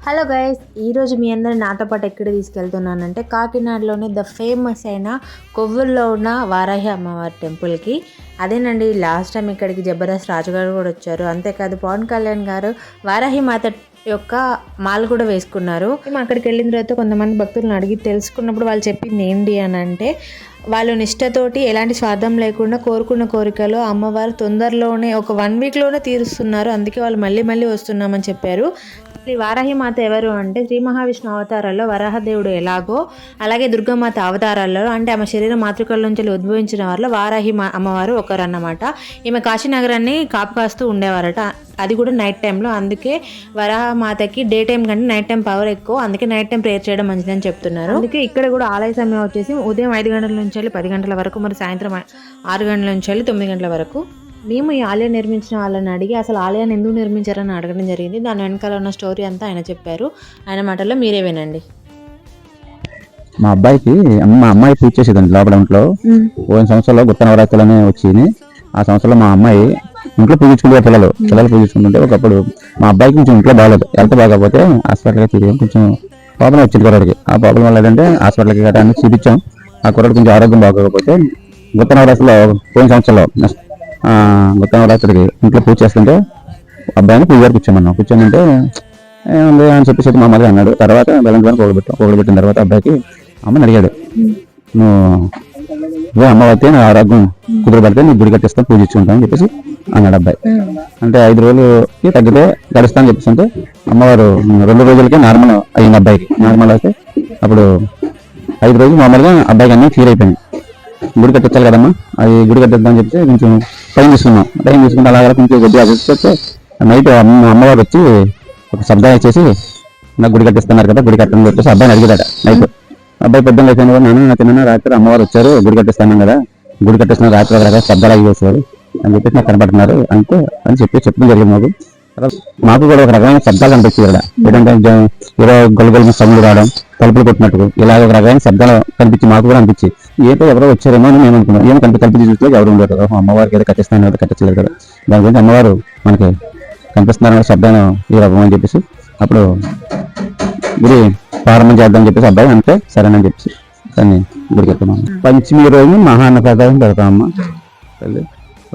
Hello guys, ఈరోజు మీ అందరూ నాతో పాటు ఎక్కడ తీసుకెళ్తున్నానంటే కాకినాడలోని ద ఫేమస్ అయిన కొవ్వూరులో ఉన్న వారాహి అమ్మవారి టెంపుల్కి. అదేనండి, లాస్ట్ టైం ఇక్కడికి జబర్దస్త్ రాజుగారు కూడా వచ్చారు. అంతేకాదు పవన్ కళ్యాణ్ గారు వారాహి మాత యొక్క మాల కూడా వేసుకున్నారు. మేము అక్కడికి వెళ్ళిన తర్వాత కొంతమంది భక్తులను అడిగి తెలుసుకున్నప్పుడు వాళ్ళు చెప్పింది ఏంటి అని అంటే, వాళ్ళు నిష్టతోటి ఎలాంటి స్వార్థం లేకుండా కోరుకున్న కోరికలు అమ్మవారు తొందరలోనే ఒక 1 వీక్లోనే తీరుస్తున్నారు. అందుకే వాళ్ళు మళ్ళీ మళ్ళీ వస్తున్నామని చెప్పారు. ఈ వారాహి మాత ఎవరు అంటే, శ్రీ మహావిష్ణు అవతారాల్లో వరాహదేవుడు ఎలాగో అలాగే దుర్గామాత అవతారాల్లో అంటే ఆమె శరీర మాతృకల నుంచి ఉద్భవించిన వారిలో వారాహి అమ్మవారు ఒకరు అన్నమాట. ఈమె కాశీనగరాన్ని కాపు కాస్తూ ఉండేవారట, అది కూడా నైట్ టైంలో. అందుకే వరాహమాతకి డే టైం కంటే నైట్ టైం పవర్ ఎక్కువ, అందుకే నైట్ టైం ప్రేయర్ చేయడం మంచిదని చెప్తున్నారు. అందుకే ఇక్కడ కూడా ఆలయ సమయం వచ్చేసి ఉదయం 5 గంటల నుంచి 10 గంటల వరకు, మరి సాయంత్రం 6 గంటల నుంచి 9 గంటల వరకు. మేము ఈ ఆలయం నిర్మించిన వాళ్ళని అడిగి అసలు ఆలయాన్ని ఎందుకు నిర్మించారని అడగడం జరిగింది. దాని వెనకాల ఉన్న స్టోరీ అంతా ఆయన చెప్పారు. ఆయన మాటల్లో మీరే వినండి. మా అమ్మాయి పూజ చేసేదండి లోపల ఇంట్లో. పోయిన సంవత్సరంలో గుత్త నవరాత్రులనే వచ్చింది. ఆ సంవత్సరంలో మా అమ్మాయి ఇంట్లో పూజించుకుంటే పిల్లలు పూజించుకుంటుంటే ఒకప్పుడు మా అబ్బాయికి కొంచెం ఇంట్లో బాగాలేదు, హెల్త్ బాగాపోతే హాస్పిటల్కి తిరిగి కొంచెం ప్రాబ్లం వచ్చింది కుర్రాడికి. ఆ ప్రాబ్లం వల్ల ఏంటంటే హాస్పిటల్కి గట్రా చూపించాం. ఆ కుర్రాడు కొంచెం ఆరోగ్యం బాగోకపోతే గుత్త నవరాత్రిలో పోయిన సంవత్సరంలో గుత్త నవరాత్రికి ఇంట్లో పూజ చేస్తుంటే అబ్బాయిని పూజ గారు కూర్చోమంటే ఏముంది అని చెప్పేసి మామూలుగా అన్నాడు. తర్వాత బెల్లం పొగడబెట్టిన తర్వాత అబ్బాయికి అమ్మని అడిగాడు, నువ్వు అమ్మవారితే నా ఆరోగ్యం కుదిరబడితే నీకు గుడి కట్టిస్తాను పూజించుకుంటాను అని చెప్పేసి అన్నాడు అబ్బాయి. అంటే 5 రోజులకి తగ్గితే గడుస్తాను చెప్పేసి అంటే అమ్మవారు 2 రోజులకే నార్మల్ అయ్యింది అబ్బాయికి. నార్మల్ అయితే అప్పుడు 5 రోజులు మామూలుగా అబ్బాయికి అన్నీ క్లియర్ అయిపోయింది. గుడి కట్టించాలి కదమ్మా, అది గుడి కట్టిద్దామని చెప్పి కొంచెం టైం తీసుకుంటే అలాగే కొంచెం కొద్దిగా చెప్తే నైట్ అమ్మవారు వచ్చి ఒక శబ్దం చేసి నాకు గుడి కట్టిస్తున్నారు కదా, గుడి కట్టని చెప్పేసి అబ్బాయిని అడిగాడట. నైట్ అబ్బాయి పొద్దున్న లేచాను, నాన్న రాత్రి అమ్మవారు వచ్చారు, గుడి కట్టిస్తాను కదా, గుడి కట్టిస్తున్నారు రాత్రి రకరకాల శబ్దాలు అవి చేశారు అని చెప్పేసి నాకు కనపడుతున్నారు అంతే అని చెప్పడం జరిగింది. మాకు కూడా ఒక రకమైన శబ్దాలు కనిపించాయి ఇక్కడ. ఏంటంటే ఏదో గొలుగొలు సౌండ్లు రావడం, తలుపులు కొట్టినట్టు ఇలా ఒక రకమైన శబ్దాలు కనిపించి మాకు కూడా అనిపించి ఏదో ఎవరో వచ్చారేమో అని మేము అనుకున్నాం. ఏమో కల్పించి చూస్తే ఎవరు ఉండరు కదా, అమ్మవారికి ఏదో కట్టిస్తాను కదా, కట్టించలేదు కదా, దాని గురించి అమ్మవారు మనకి కనిపిస్తున్నారు శబ్దాలు ఈ రకం అని చెప్పేసి అప్పుడు గుడి ప్రారంభం చేద్దామని చెప్పేసి అబ్బాయి అంతే సరేనని చెప్పేసి దాన్ని గుడికి వెళ్తున్నాము. పంచమి రోజు మహాన్నప్రసాదం పెడతామమ్మా,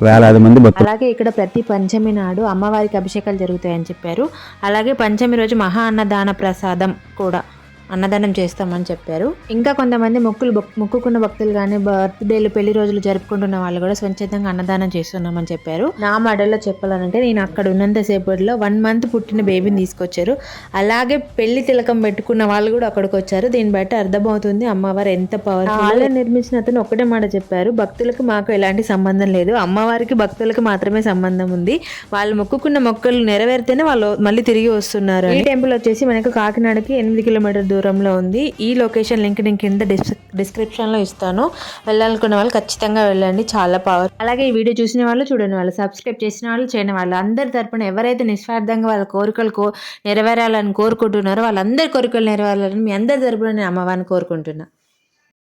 వేలాది మంది భక్తులు. అలాగే ఇక్కడ ప్రతి పంచమి నాడు అమ్మవారికి అభిషేకాలు జరుగుతాయని చెప్పారు. అలాగే పంచమి రోజు మహా అన్నదాన ప్రసాదం కూడా అన్నదానం చేస్తామని చెప్పారు. ఇంకా కొంతమంది మొక్కుకున్న భక్తులు కానీ బర్త్డేలు పెళ్లి రోజులు జరుపుకుంటున్న వాళ్ళు కూడా స్వచ్ఛందంగా అన్నదానం చేస్తున్నామని చెప్పారు. నా మాటల్లో చెప్పాలంటే నేను అక్కడ ఉన్నంతసేపట్లో 1 మంత్ పుట్టిన బేబీని తీసుకొచ్చారు. అలాగే పెళ్లి తిలకం పెట్టుకున్న వాళ్ళు కూడా అక్కడికి వచ్చారు. దీన్ని బట్టి అర్థమవుతుంది అమ్మవారు ఎంత పవర్. ఆలయం నిర్మించిన అతను ఒక్కటే మాట చెప్పారు, భక్తులకు మాకు ఎలాంటి సంబంధం లేదు, అమ్మవారికి భక్తులకు మాత్రమే సంబంధం ఉంది, వాళ్ళు మొక్కుకున్న మొక్కలు నెరవేరితేనే వాళ్ళు మళ్ళీ తిరిగి వస్తున్నారు. ఈ టెంపుల్ వచ్చేసి మనకు కాకినాడకి 8 కిలోమీటర్ల దూరంలో ఉంది. ఈ లొకేషన్ లింక్ నేను కింద డిస్క్రిప్షన్లో ఇస్తాను. వెళ్ళాలనుకున్న వాళ్ళు ఖచ్చితంగా వెళ్ళండి, చాలా పవర్. అలాగే ఈ వీడియో చూసిన వాళ్ళు, చూడని వాళ్ళు, సబ్స్క్రైబ్ చేసిన వాళ్ళు, చేయని వాళ్ళు, అందరి తరపున ఎవరైతే నిస్వార్థంగా వాళ్ళ కోరికలు నెరవేరాలని కోరుకుంటున్నారో వాళ్ళందరి కోరికలు నెరవేరాలని మీ అందరి తరపున నేను అమ్మవారిని కోరుకుంటున్నా.